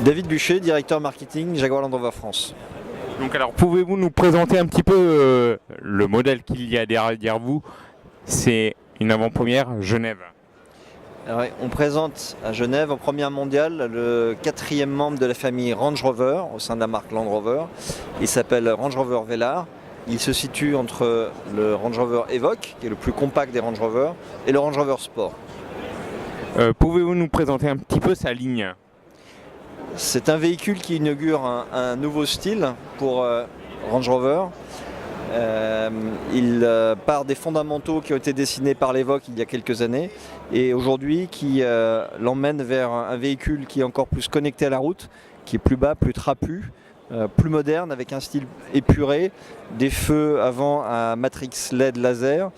David Bucher, directeur marketing Jaguar Land Rover France. Donc alors, pouvez-vous nous présenter un petit peu le modèle qu'il y a derrière vous? C'est une avant-première Genève. Ouais, on présente à Genève en première mondiale le 4e membre de la famille Range Rover au sein de la marque Land Rover. Il s'appelle Range Rover Velar. Il se situe entre le Range Rover Evoque, qui est le plus compact des Range Rover, et le Range Rover Sport. Pouvez-vous nous présenter un petit peu sa ligne? C'est un véhicule qui inaugure un nouveau style pour Range Rover. Il part des fondamentaux qui ont été dessinés par l'Evoque il y a quelques années et aujourd'hui qui l'emmène vers un véhicule qui est encore plus connecté à la route, qui est plus bas, plus trapu, plus moderne, avec un style épuré, des feux avant à matrix LED laser,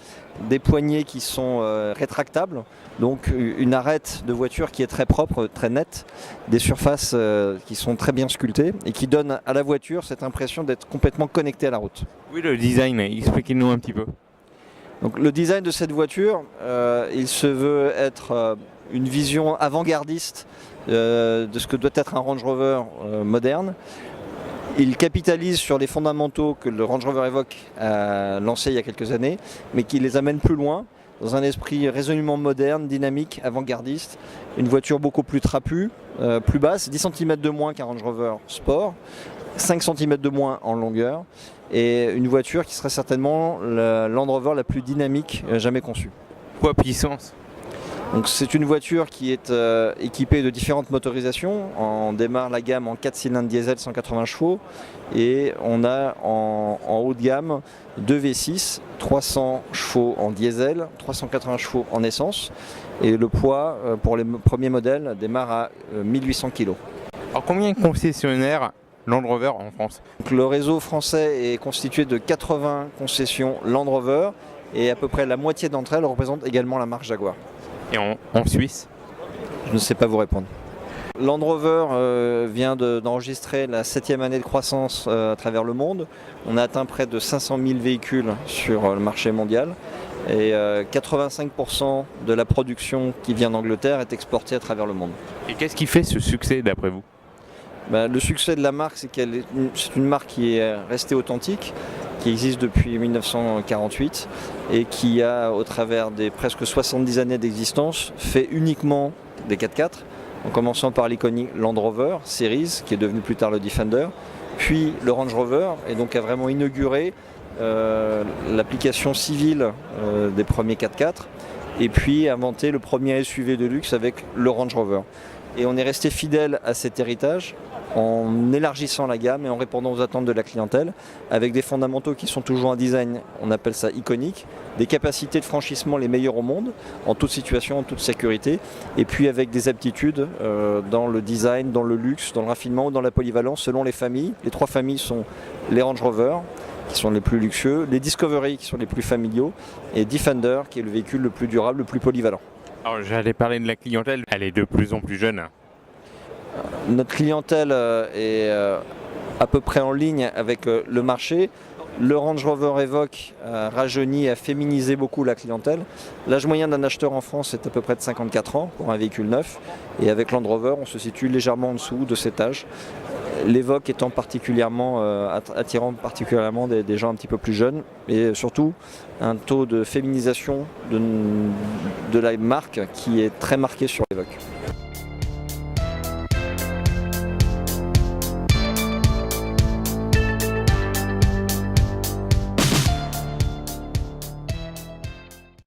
des poignées qui sont rétractables, donc une arête de voiture qui est très propre, très nette, des surfaces qui sont très bien sculptées et qui donnent à la voiture cette impression d'être complètement connectée à la route. Oui, le design, expliquez-nous un petit peu. Donc, le design de cette voiture, il se veut être une vision avant-gardiste de ce que doit être un Range Rover moderne. Il capitalise sur les fondamentaux que le Range Rover Evoque a lancés il y a quelques années, mais qui les amène plus loin, dans un esprit résolument moderne, dynamique, avant-gardiste. Une voiture beaucoup plus trapue, plus basse, 10 cm de moins qu'un Range Rover Sport, 5 cm de moins en longueur, et une voiture qui serait certainement la Land Rover la plus dynamique jamais conçue. Poids puissance. Donc c'est une voiture qui est équipée de différentes motorisations. On démarre la gamme en 4 cylindres diesel 180 chevaux et on a en haut de gamme 2 V6, 300 chevaux en diesel, 380 chevaux en essence et le poids pour les premiers modèles démarre à 1800 kg. Alors combien de concessionnaires Land Rover en France? Donc, le réseau français est constitué de 80 concessions Land Rover et à peu près la moitié d'entre elles représentent également la marque Jaguar. Et en Suisse? Je ne sais pas vous répondre. Land Rover vient d'enregistrer la 7e année de croissance à travers le monde. On a atteint près de 500 000 véhicules sur le marché mondial. Et 85% de la production qui vient d'Angleterre est exportée à travers le monde. Et qu'est-ce qui fait ce succès d'après vous? Le succès de la marque, c'est qu'elle est une marque qui est restée authentique, qui existe depuis 1948 et qui a, au travers des presque 70 années d'existence, fait uniquement des 4x4, en commençant par l'iconique Land Rover Series, qui est devenu plus tard le Defender, puis le Range Rover, et donc a vraiment inauguré l'application civile des premiers 4x4, et puis inventé le premier SUV de luxe avec le Range Rover. Et on est resté fidèle à cet héritage en élargissant la gamme et en répondant aux attentes de la clientèle avec des fondamentaux qui sont toujours un design, on appelle ça iconique, des capacités de franchissement les meilleures au monde, en toute situation, en toute sécurité, et puis avec des aptitudes dans le design, dans le luxe, dans le raffinement ou dans la polyvalence selon les familles. Les 3 familles sont les Range Rover, qui sont les plus luxueux, les Discovery qui sont les plus familiaux, et Defender qui est le véhicule le plus durable, le plus polyvalent. Alors j'allais parler de la clientèle, elle est de plus en plus jeune. Notre clientèle est à peu près en ligne avec le marché. Le Range Rover Evoque a rajeuni, a féminisé beaucoup la clientèle. L'âge moyen d'un acheteur en France est à peu près de 54 ans pour un véhicule neuf. Et avec Land Rover, on se situe légèrement en dessous de cet âge. L'Evoque étant particulièrement attirant particulièrement des gens un petit peu plus jeunes et surtout un taux de féminisation de la marque qui est très marqué sur l'Evoque.